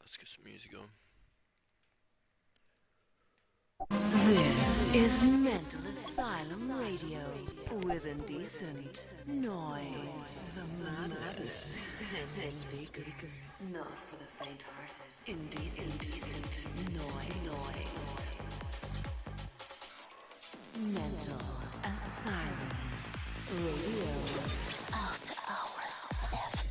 Let's get some music on. This is Mental Asylum Radio with indecent noise. The madness and speakers. Not for the faint-hearted. Indecent noise. Mental Asylum Radio. After Hours FM.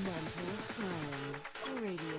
Mental Asylum Radio.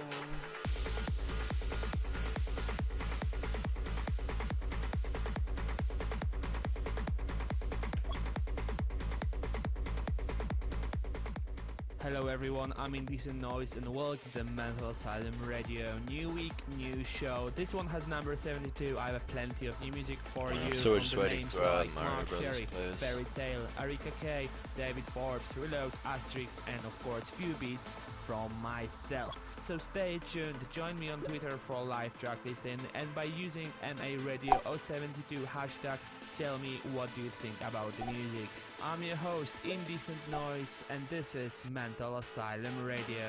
Hello everyone, I'm Indecent Noise and welcome to Mental Asylum Radio. New week, new show. This one has number 72. I have plenty of new music for you. So we're from just the waiting names for like Mario Mark Brothers Sherry, players. Fairy Tale, Arika K, David Forbes, Reload, Asterix, and of course few beats from myself. So stay tuned, join me on Twitter for live track listing and by using MARadio072 hashtag tell me what do you think about the music. I'm your host, Indecent Noise, and this is Mental Asylum Radio.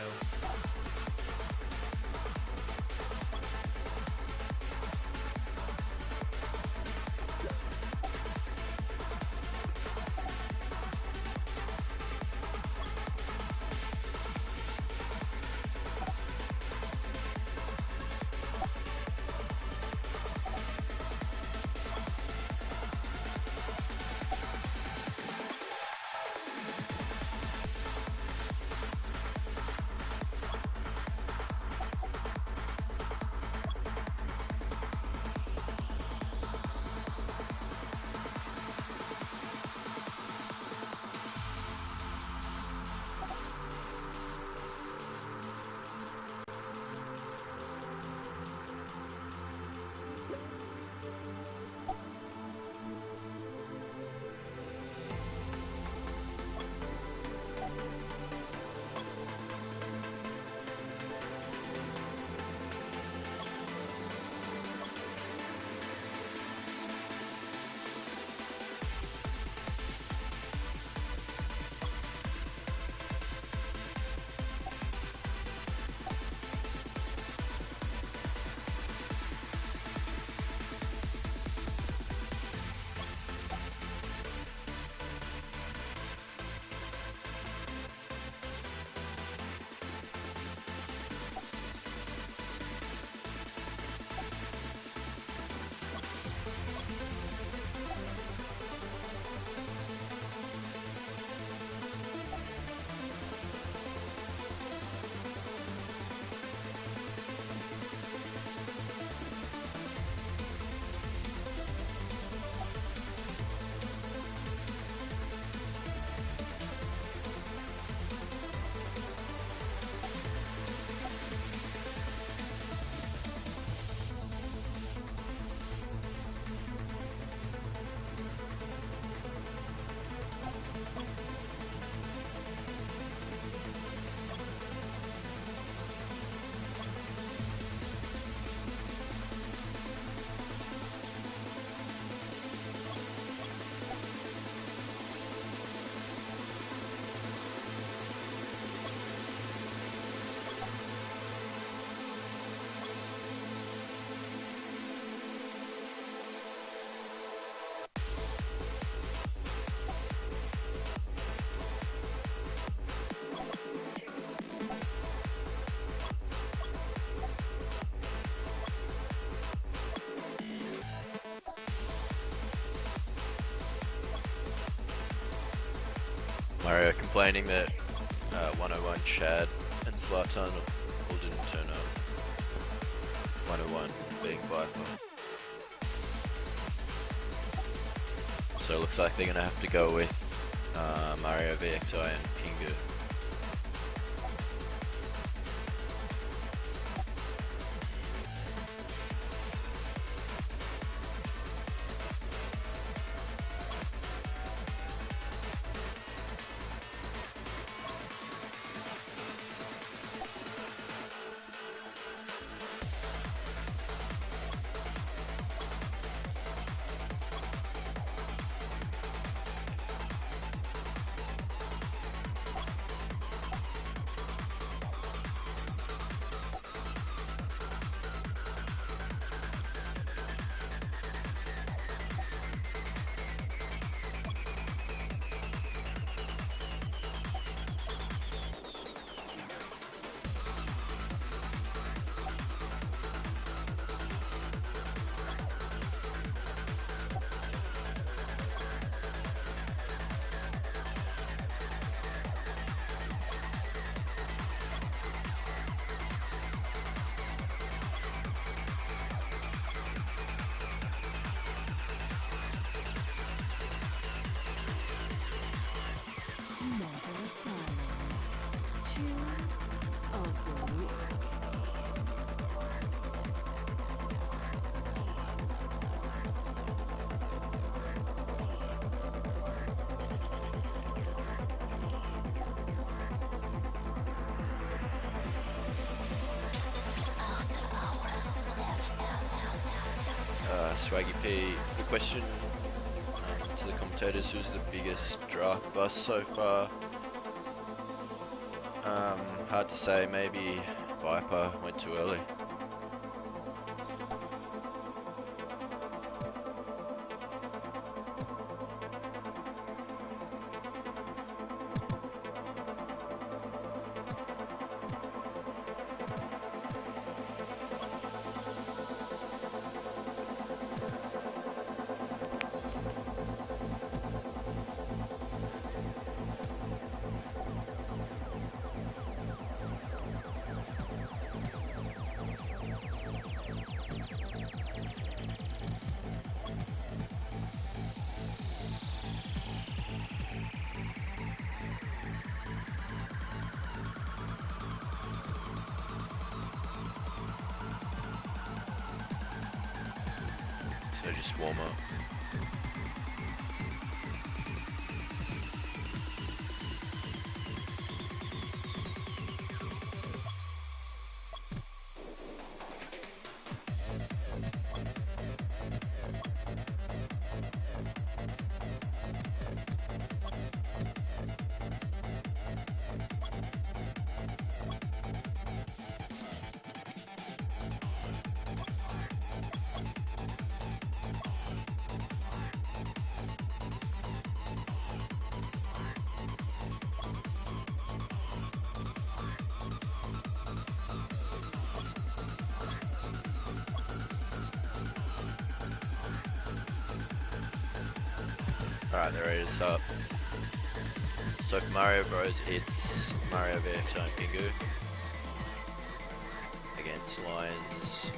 Mario complaining that 101 Chad and Zlatan all didn't turn up. 101 being Viper. So it looks like they're gonna have to go with Mario VXI and Pingu. Swaggy P, the question to the commentators: who's the biggest draft bust so far? Hard to say. Maybe Viper went too early. So just warm up. Alright, they're ready to start. So for Mario Bros, it's Mario VX and Gingu against Lions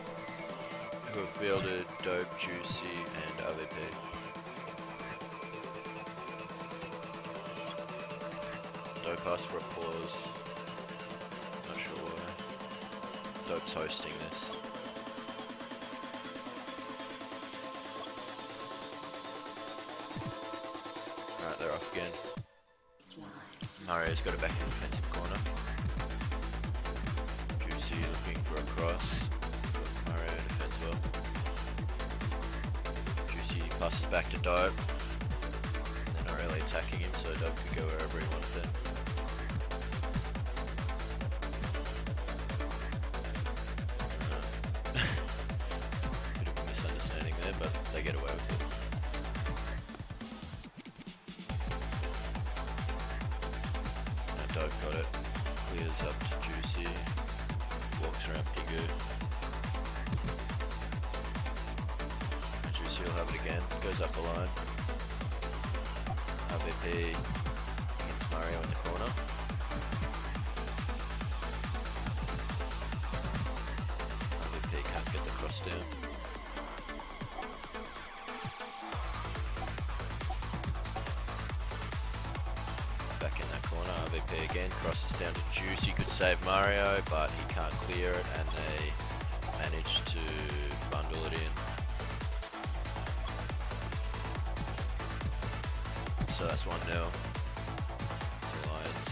who have fielded Dope, Juicy, and RVP. Dope asked for applause. Not sure why. Dope's hosting this. Alright, they're off again. Mario's got it back in the defensive corner. Juicy looking for a cross. Mario defends well. Juicy passes back to Dope. They're not really attacking him, so Dope can go wherever he wants to. Bit of a misunderstanding there, but they get away with it. Dope got it, clears up to Juicy, walks around Pigu. And Juicy will have it again, goes up the line. RVP against Mario in the corner. RVP can't get the cross down. Back in that corner, RVP again, crosses down to Juicy, could save Mario, but he can't clear it, and they manage to bundle it in. So that's 1-0 to Lions.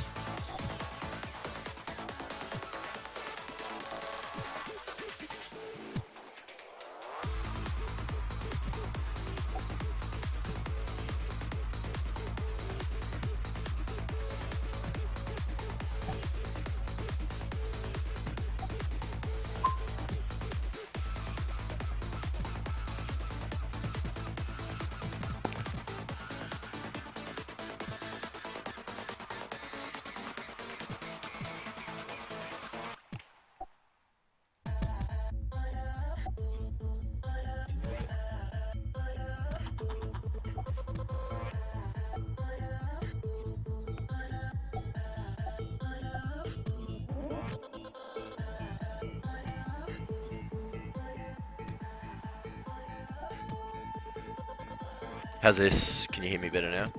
How's this? Can you hear me better now?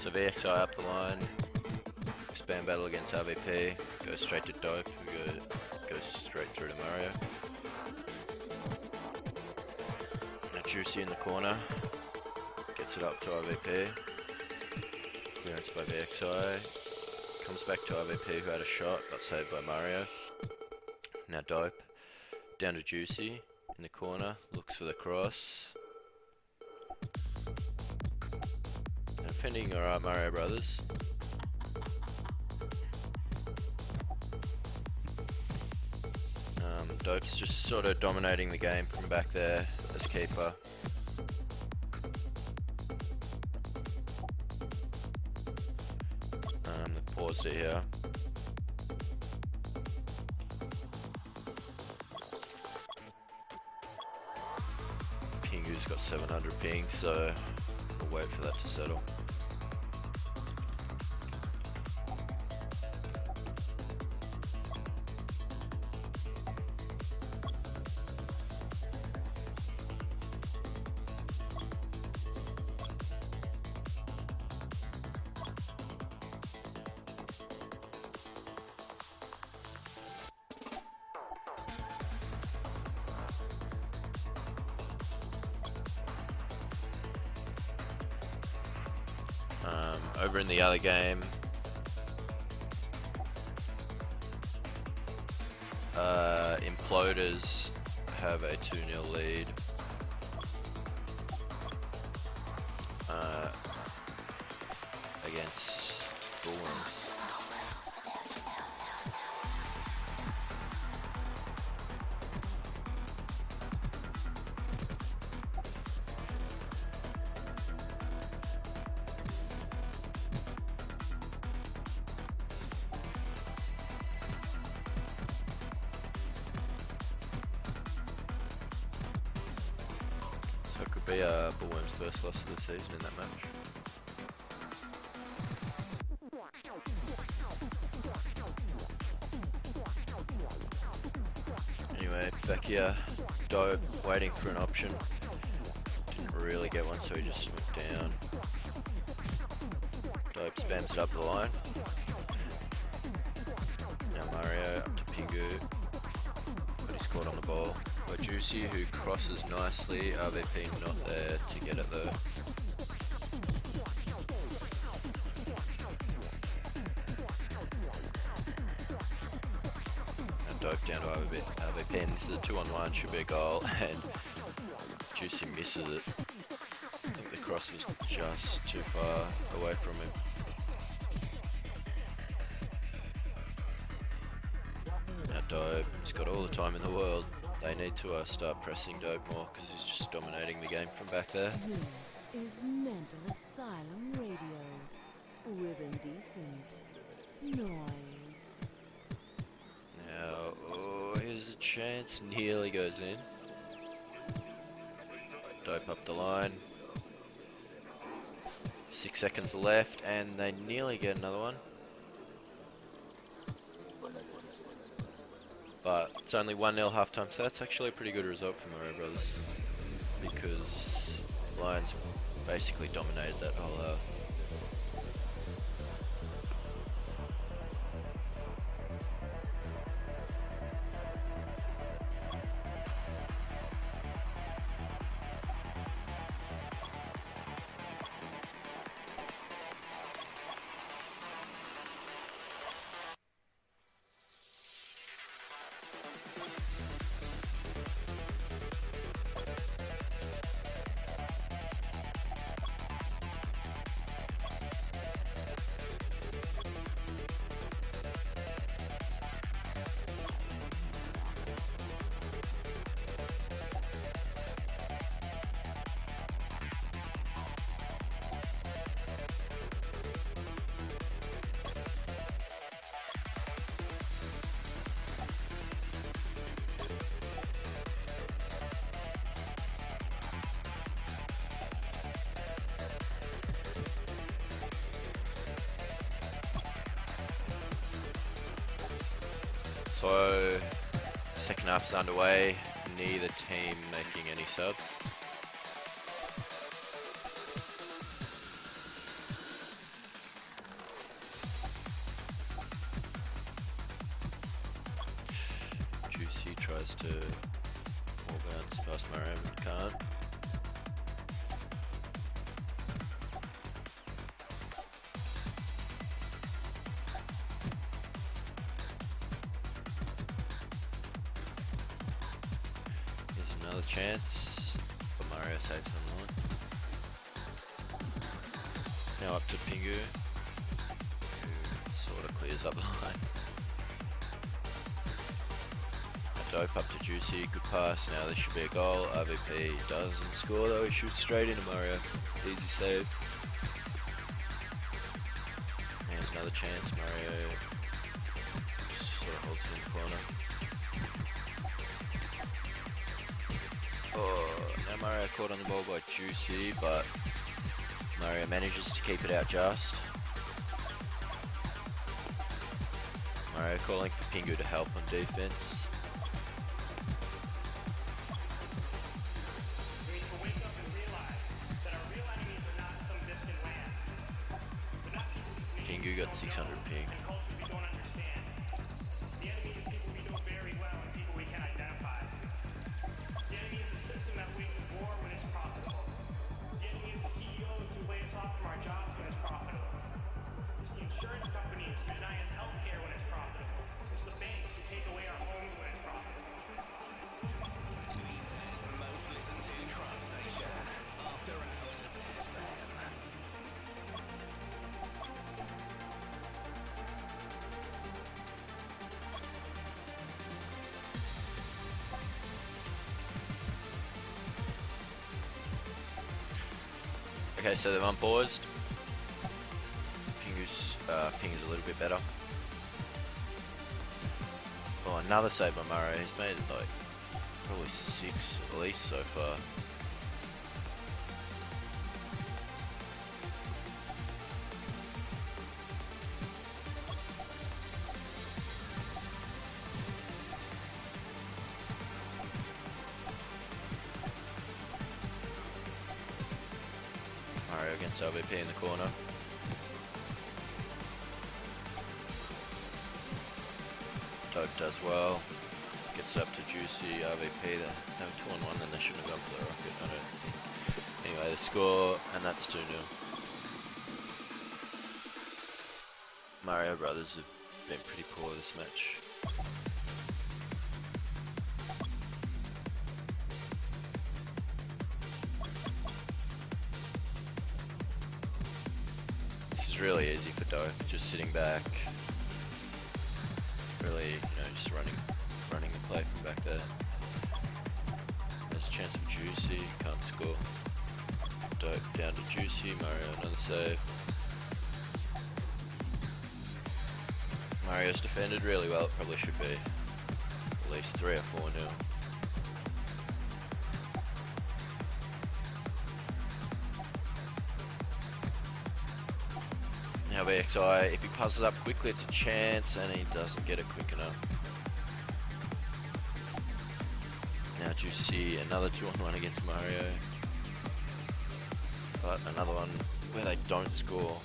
So VXI up the line, expand battle against RVP, goes straight to Dope, who goes straight through to Mario. Now Juicy in the corner, gets it up to RVP, clearance by VXI, comes back to RVP who had a shot, got saved by Mario. Now Dope, down to Juicy, in the corner, looks for the cross. And defending alright Mario Brothers. Dope's just sort of dominating the game from back there as keeper. They paused it here. Pingu's got 700 ping, so we'll wait for that to settle. Over in the other game, Imploders have a 2-0 lead. Against Bullworms. So it could be Bullworms' first loss of the season in that match. Anyway, back here, Dope waiting for an option. Didn't really get one, so he just went down. Dope spams it up the line. Now Mario up to Pingu, but he's caught on the ball by Juicy, who crosses nicely. RVP not there to get it though. Dope down to RVP, and this is a 2-on-1, should be a goal, and Juicy misses it. I think the cross was just too far away from him. Now Dope, he's got all the time in the world. They need to start pressing Dope more, because he's just dominating the game from back there. This is Mental Asylum Radio with indecent noise. Now, oh, here's a chance, nearly goes in. Dope up the line. 6 seconds left, and they nearly get another one. But it's only 1-0 halftime, so that's actually a pretty good result for Mario Brothers, because Lions basically dominated that whole half. So, second half is underway, neither team making any subs. Juicy tries to wall bounce past Mario, but can't. Another chance, but Mario saves on the line. Now up to Pingu, who sort of clears up the line. A dope up to Juicy, good pass, now this should be a goal. RVP doesn't score though, he shoots straight into Mario. Easy save. Here's another chance, Mario sort of holds it in the corner. Oh, now Mario caught on the ball by Juicy, but Mario manages to keep it out just. Mario calling for Pingu to help on defense. Pingu got 600 ping. Okay, so they've unpaused. Pingu's a little bit better. Oh, another save by Mario. He's made like probably 6 at least so far. Mario against LVP in the corner. Dope does well. Gets up to Juicy, RVP. They were 2-on-1, then they shouldn't have gone for the rocket, I don't think. Anyway, they score, and that's 2-0. Mario brothers have been pretty poor this match. Really easy for Dope, just sitting back, really, just running the play from back there. There's a chance of Juicy, can't score. Dope down to Juicy, Mario another save. Mario's defended really well, it probably should be at least 3 or 4-0. Now VXI, if he passes up quickly, it's a chance, and he doesn't get it quick enough. Now Juicy, another 2-on-1 against Mario. But another one where they don't score.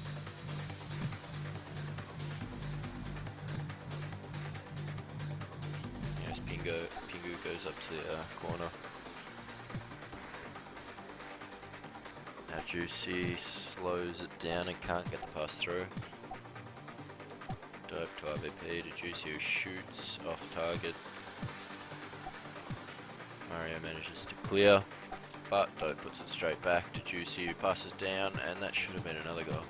Yes, Pingu goes up to the corner. Now Juicy slows it down and can't get the pass through. Dope to RVP to Juicy, who shoots off target. Mario manages to clear, but Dope puts it straight back to Juicy, who passes down, and that should have been another goal.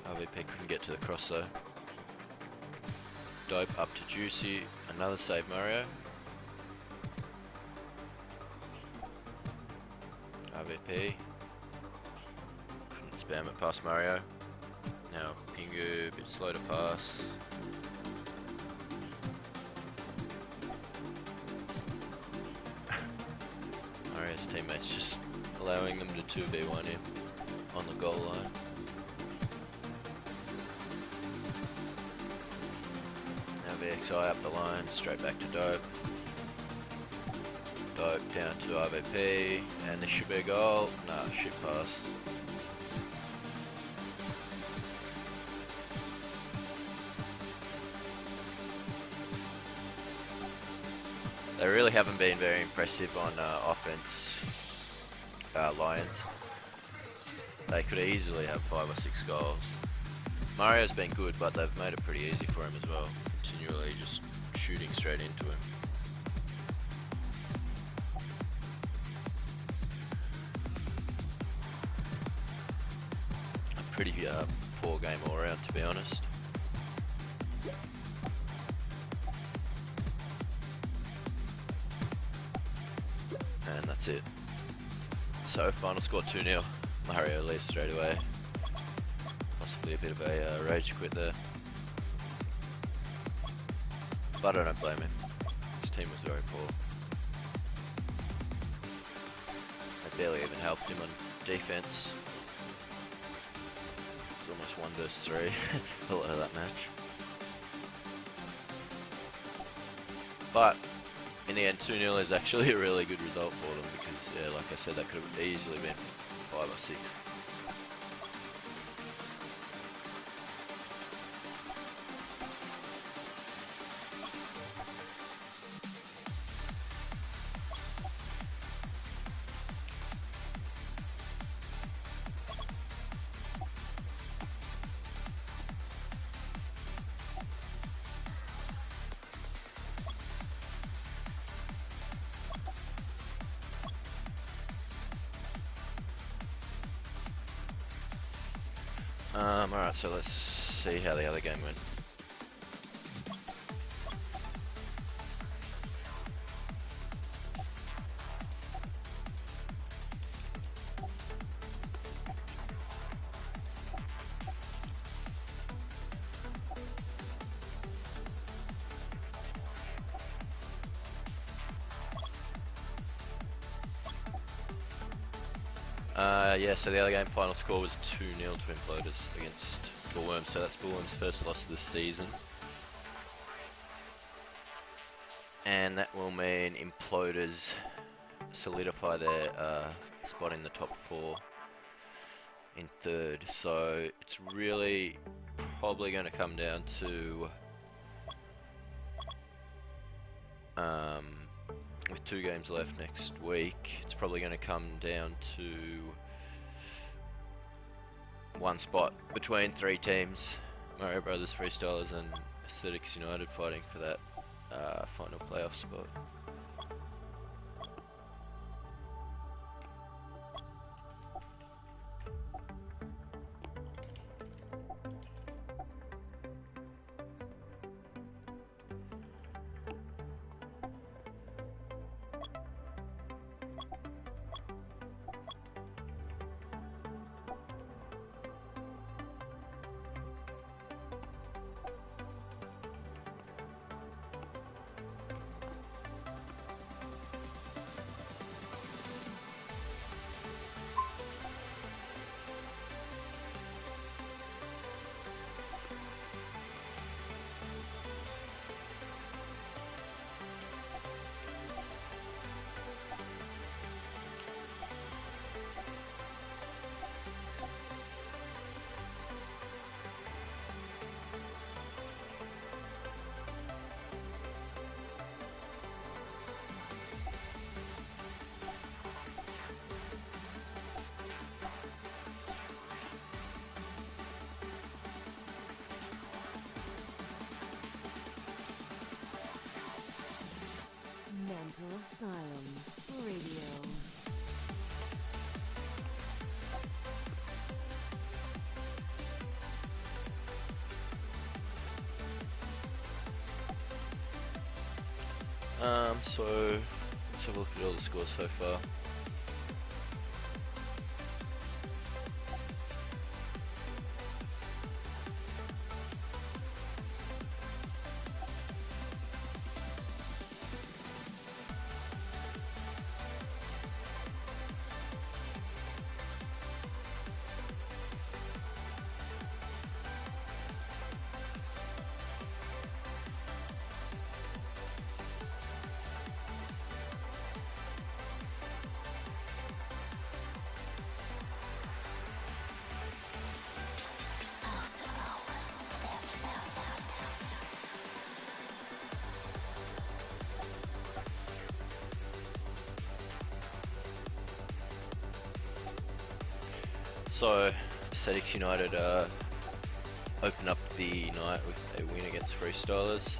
RVP couldn't get to the cross though. Dope up to Juicy, another save Mario. RVP couldn't spam it past Mario. Now Pingu, a bit slow to pass. Mario's teammates just allowing them to 2v1 him on the goal line. Now VXI up the line, straight back to Dope. Dope down to RVP, and this should be a goal. Nah, shit pass. They really haven't been very impressive on offense, Lions. They could easily have 5 or 6 goals. Mario's been good, but they've made it pretty easy for him as well. Continually just shooting straight into him. pretty poor game all around, to be honest. And that's it. So final score 2-0. Mario leaves straight away. Possibly a bit of a rage quit there. But I don't blame him. His team was very poor. They barely even helped him on defense. It was almost 1 versus 3 a lot of that match. But in the end, 2-0 is actually a really good result for them because, yeah, like I said, that could have easily been 5 or 6. Alright, so let's see how the other game went. Yeah, so the other game final score was 2-0 to Imploders against Bullworms, so that's Bullworms' first loss of the season. And that will mean Imploders solidify their spot in the top 4 in 3rd. So it's really probably going to come down to with 2 games left next week, it's probably going to come down to 1 spot between 3 teams, Mario Brothers Freestylers and Aesthetics United, fighting for that final playoff spot. Mental Asylum Radio. So let's have a look at all the scores so far. So, Aesthetics United open up the night with a win against Freestylers.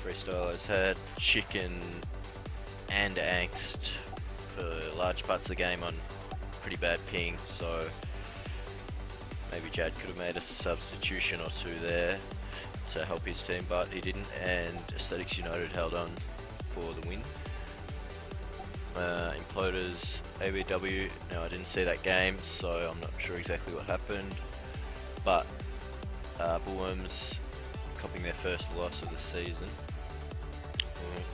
Freestylers had chicken and angst for large parts of the game on pretty bad ping, so maybe Jad could have made a substitution or two there to help his team, but he didn't, and Aesthetics United held on for the win. Imploders, ABW, now I didn't see that game, so I'm not sure exactly what happened, but Bullworms copying their first loss of the season,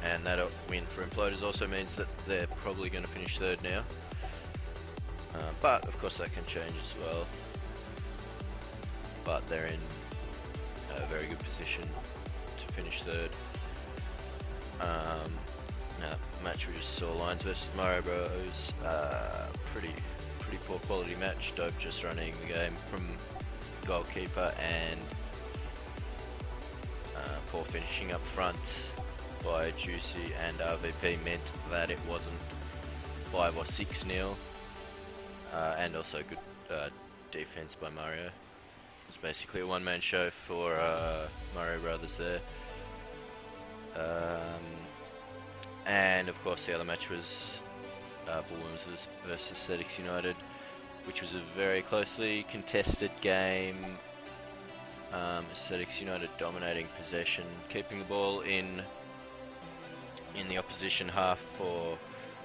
and that win for Imploders also means that they're probably going to finish third now, but of course that can change as well, but they're in a very good position to finish third. Match we just saw, Lions versus Mario Bros. Pretty poor quality match. Dope just running the game from goalkeeper, and poor finishing up front by Juicy and RVP meant that it wasn't 5 or 6-0, and also good defense by Mario. It's basically a one-man show for Mario Brothers there. And of course the other match was Bullworms versus Aesthetics United, which was a very closely contested game. Aesthetics United dominating possession, keeping the ball in the opposition half for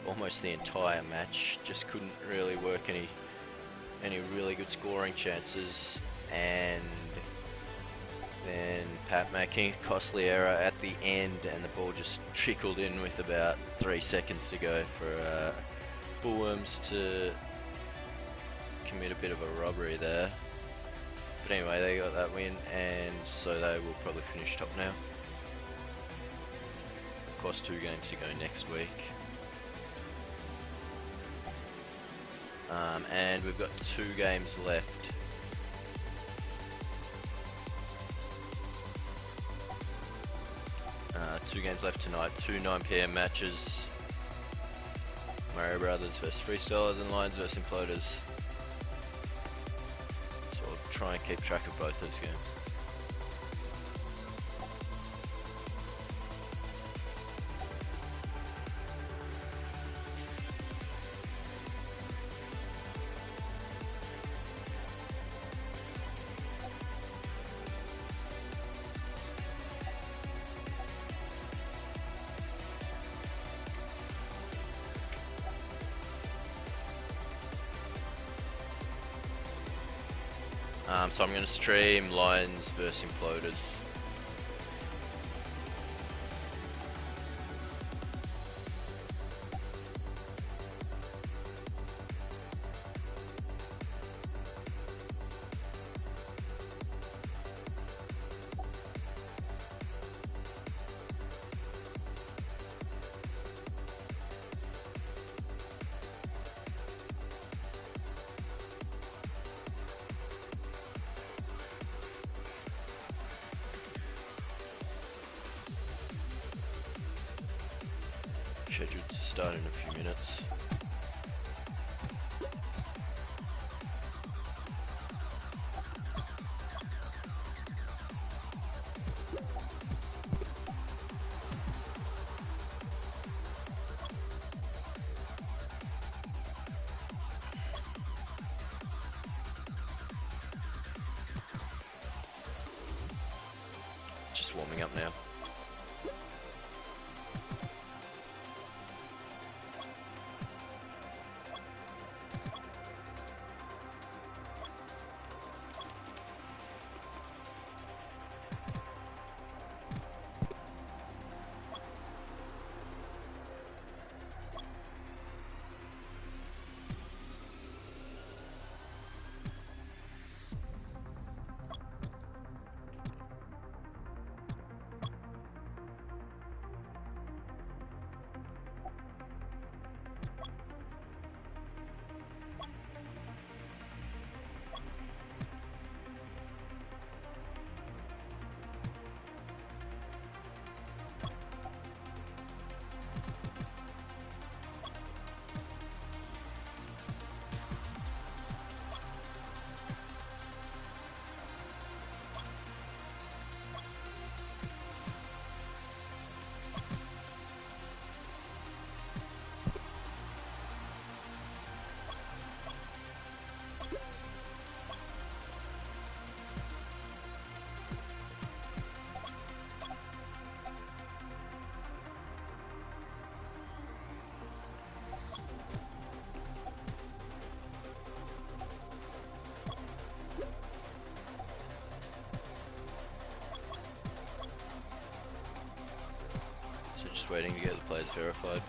almost the entire match. Just couldn't really work any really good scoring chances, and then Pat making a costly error at the end, and the ball just trickled in with about 3 seconds to go for Bullworms to commit a bit of a robbery there. But anyway, they got that win, and so they will probably finish top now. Of course, 2 games to go next week. And we've got 2 games left. 2 games left tonight, 2 9 PM matches. Mario Brothers versus Freestylers and Lions versus Imploders. So I'll try and keep track of both those games. So I'm going to stream Lions versus Imploders. Scheduled to start in a few minutes. Just warming up now. waiting to get the players verified.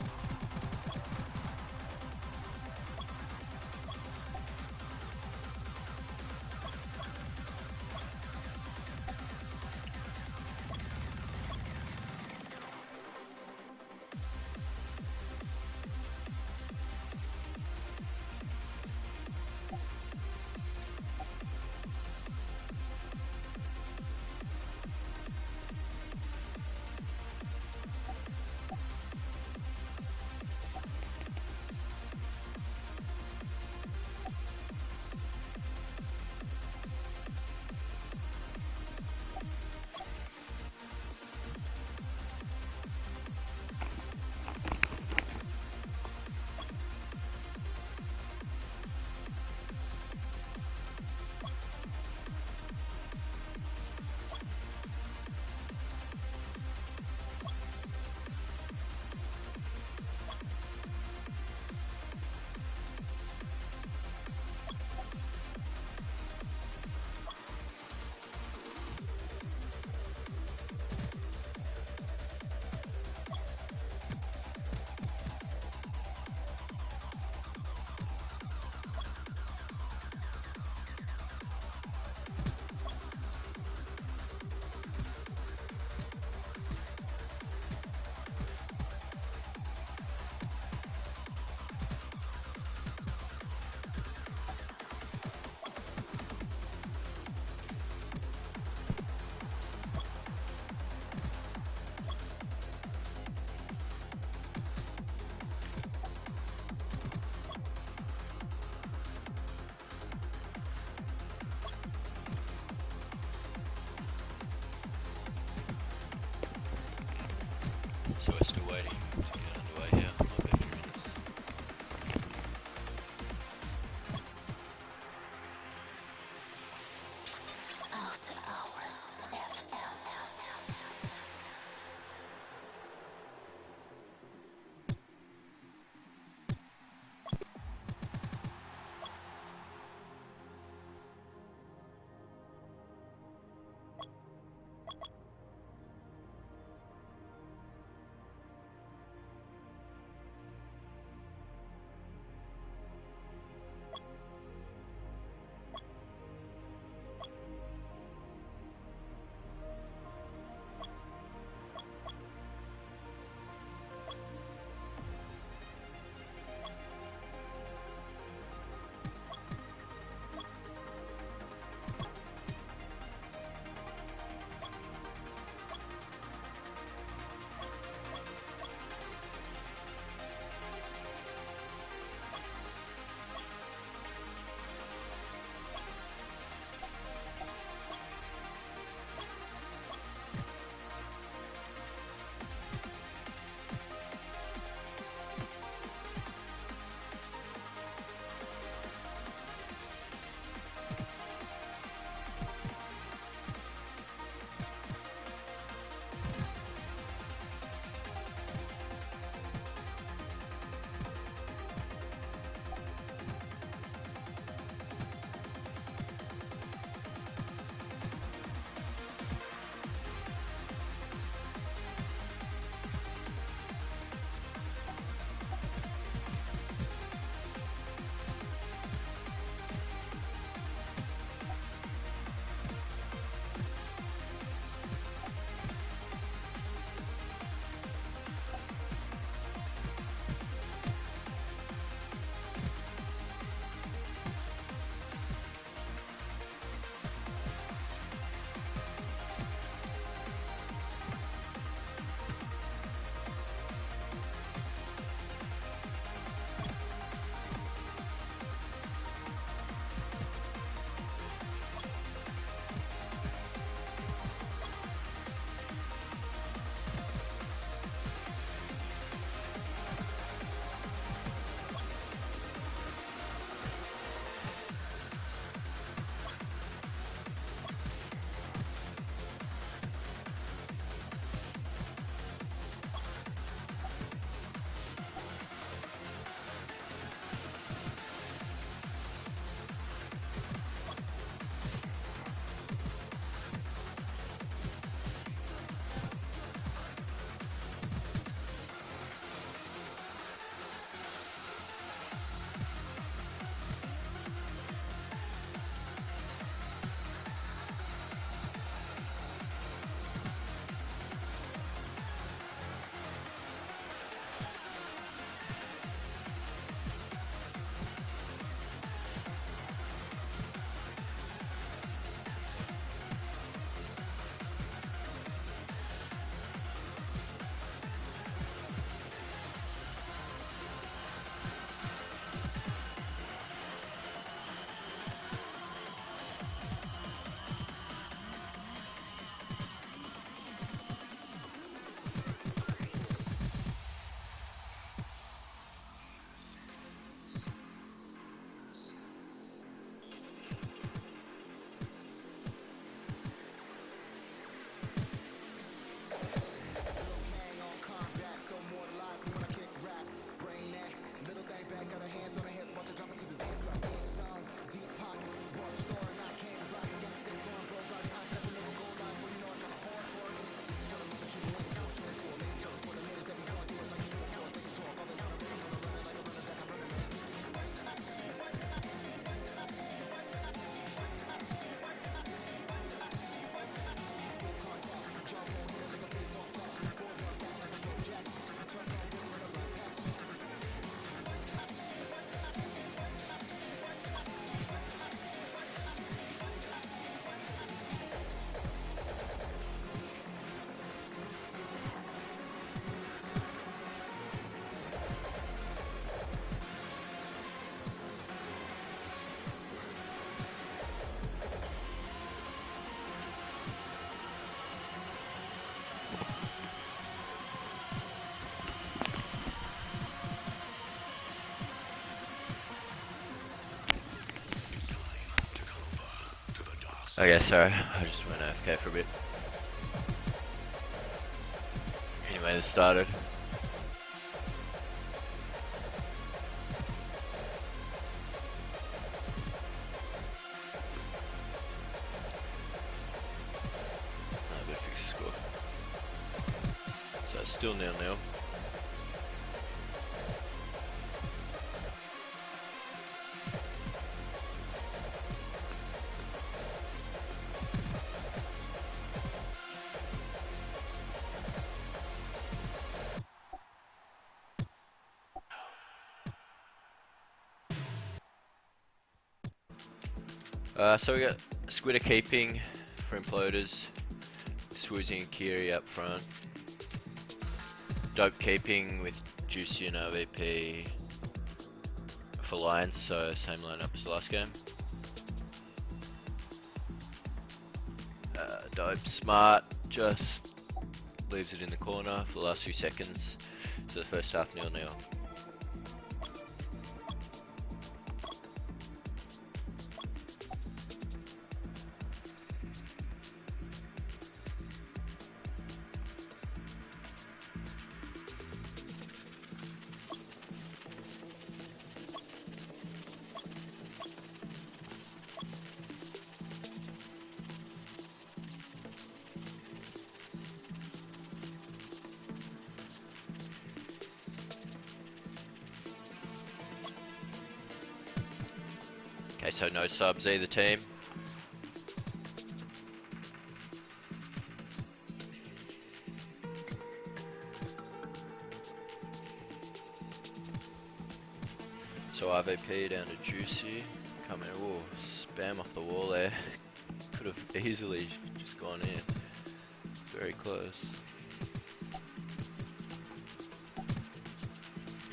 Okay, sorry, I just went AFK for a bit. Anyway, this started. I better fix the score. So it's still 0-0. So we got Squidder keeping for imploders, Swoozy and Kiri up front, Dope keeping with Juicy and RVP for Lions, so same lineup as the last game. Dope smart, just leaves it in the corner for the last few seconds, so the first half 0-0. Okay, so no subs either team. So RVP down to Juicy, coming, oh, spam off the wall there. Could have easily just gone in. Very close.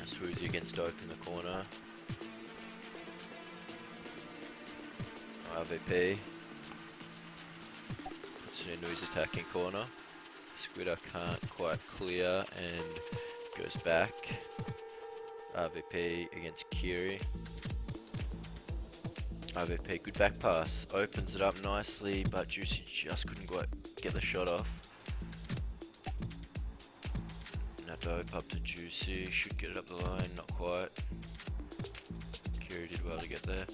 Swoozy against Dope in the corner. RVP puts it into his attacking corner. Squidder can't quite clear and goes back. RVP against Kiri. RVP, good back pass, opens it up nicely, but Juicy just couldn't quite get the shot off. Now Dope up to Juicy, should get it up the line, not quite. Kiri did well to get there.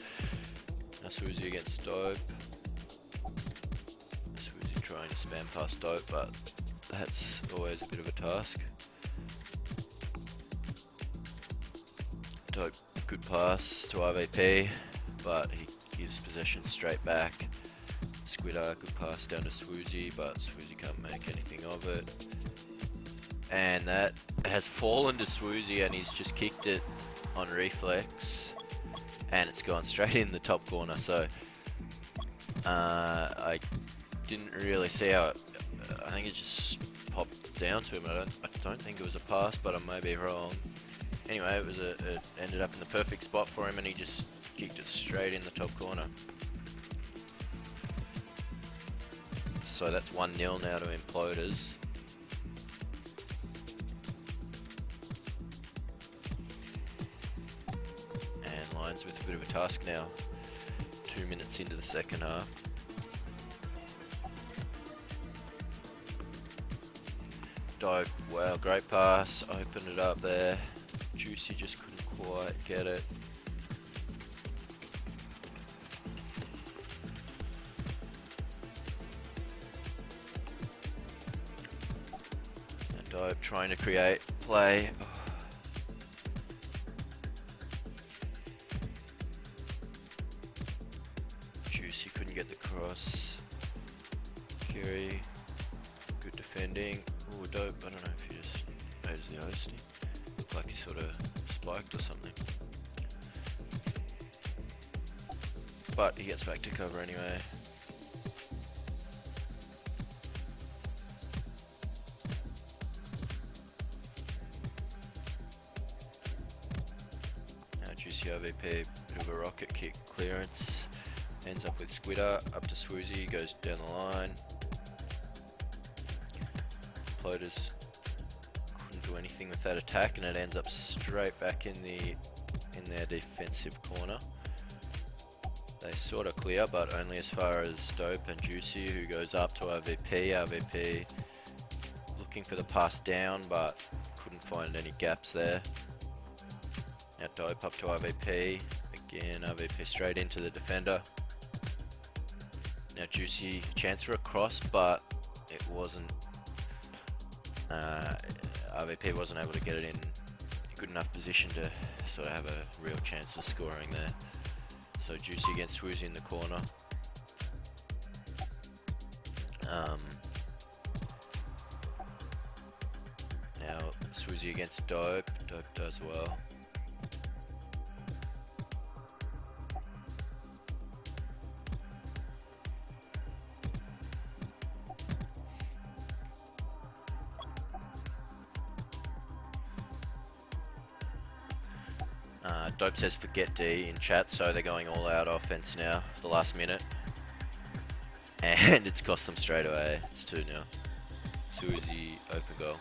Now Swoozy against Dope. Swoozy trying to spam past Dope, but that's always a bit of a task. Dope, good pass to RVP, but he gives possession straight back. Squidder, good pass down to Swoozy, but Swoozy can't make anything of it. And that has fallen to Swoozy, and he's just kicked it on reflex, and it's gone straight in the top corner. So I didn't really see how it, I think it just popped down to him. I don't think it was a pass, but I may be wrong. Anyway, it ended up in the perfect spot for him, and he just kicked it straight in the top corner. So that's 1-0 now to Imploders. And Lions with a bit of a task now. 2 minutes into the second half. Dope, wow, great pass, opened it up there. Juicy just couldn't quite get it. And Dope trying to create play. Juicy couldn't get the cross. Kiri, good defending. Oh, Dope, I don't know if he just noticed the hosting. Looked like he sort of spiked or something. But he gets back to cover anyway. Now Juicy RVP, bit of a rocket kick clearance. Ends up with Squidder, up to Swoozy, goes down the line. Floaters couldn't do anything with that attack, and it ends up straight back in their defensive corner. they sort of clear, but only as far as Dope and Juicy, who goes up to RVP. RVP looking for the pass down, but couldn't find any gaps there. Now Dope up to RVP. Again, RVP straight into the defender. Now Juicy, chance for a cross, but it wasn't. RVP wasn't able to get it in a good enough position to sort of have a real chance of scoring there. So Juicy against Swoozy in the corner. Now Swoozy against Dope. Dope does well. Dope says forget D in chat, so they're going all out offense now for the last minute. And it's cost them straight away. It's 2-0. Swoozy open goal.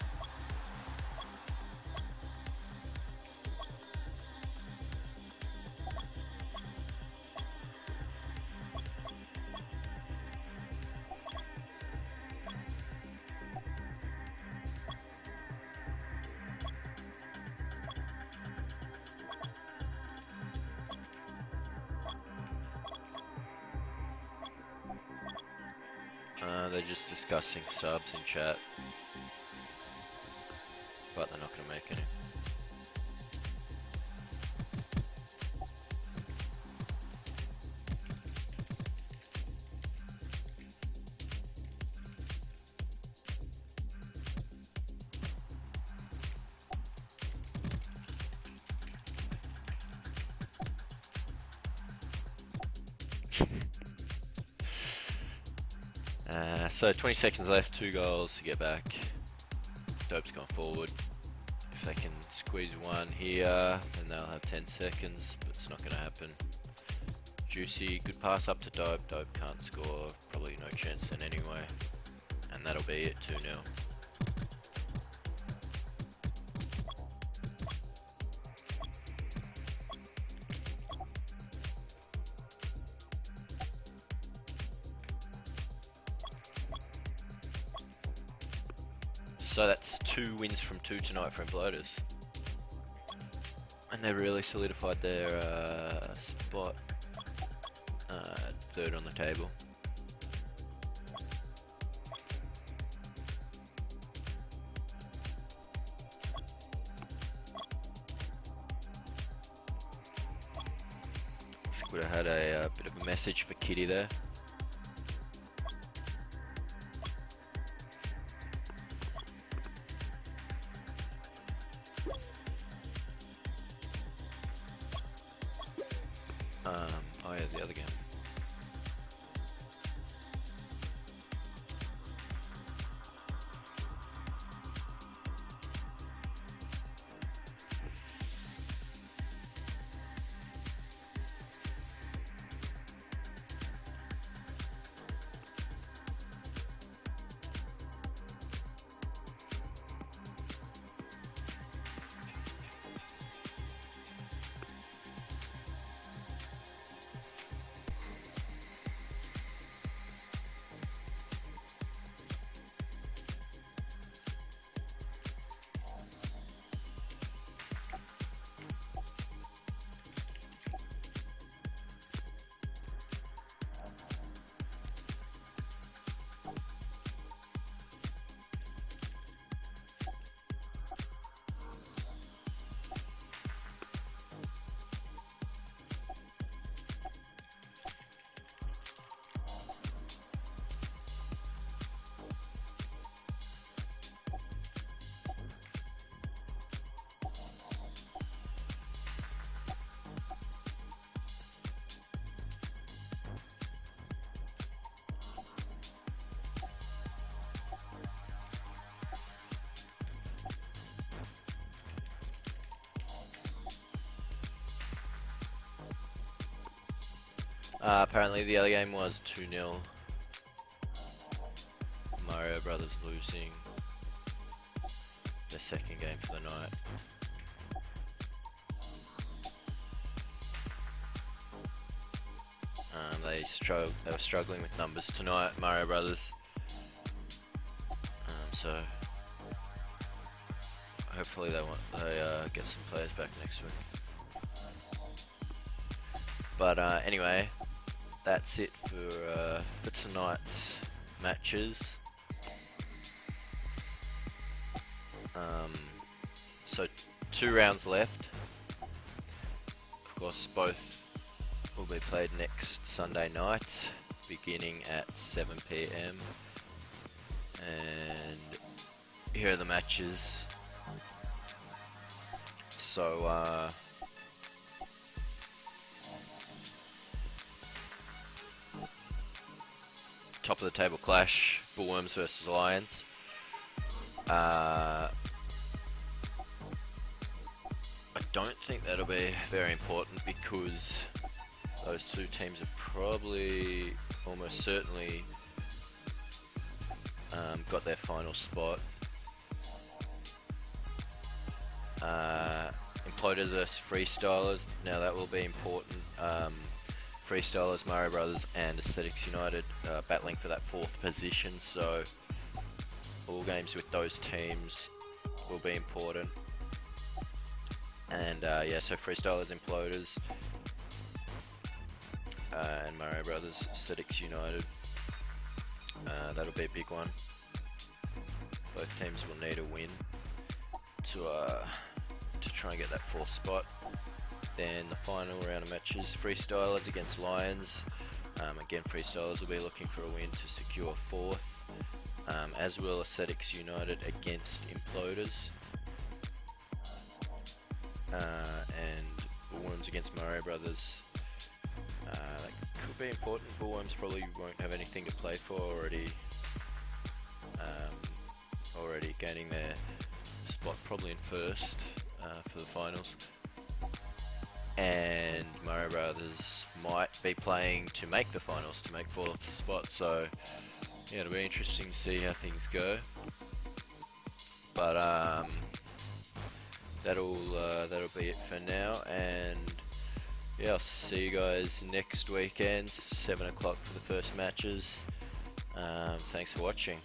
They're just discussing subs in chat, but they're not going to make any. So 20 seconds left, 2 goals to get back. Dope's gone forward. If they can squeeze one here, then they'll have 10 seconds, but it's not going to happen. Juicy, good pass up to Dope. Dope can't score, probably no chance then anyway. And that'll be it, 2-0. So that's 2 wins from 2 tonight for Imploders. And they really solidified their spot, 3rd on the table. Would have had a bit of a message for Kitty there. Oh yeah, the other game. Apparently the other game was 2-0. Mario Brothers losing their second game for the night. They were struggling with numbers tonight, Mario Brothers. So hopefully they get some players back next week. But anyway, that's it for tonight's matches. So 2 rounds left. Of course, both will be played next Sunday night, beginning at 7 PM. And here are the matches. So top of the table clash, Bullworms versus Lions. I don't think that'll be very important because those 2 teams have probably almost certainly got their final spot. Imploders versus Freestylers. Now that will be important. Freestylers, Mario Brothers and Aesthetics United battling for that 4th position, so all games with those teams will be important. And yeah, so Freestylers, Imploders and Mario Brothers, Aesthetics United. That'll be a big one. Both teams will need a win to try and get that 4th spot. Then the final round of matches, Freestylers against Lions. Again, Freestylers will be looking for a win to secure 4th, as will Aesthetics United against Imploders. And Bullworms against Mario Brothers. That could be important. Bullworms probably won't have anything to play for already. Already gaining their spot probably in 1st for the finals. And Mario Brothers might be playing to make the finals, to make 4th spot. So yeah, it'll be interesting to see how things go. But that'll be it for now, and yeah, I'll see you guys next weekend, 7 o'clock for the first matches. Thanks for watching.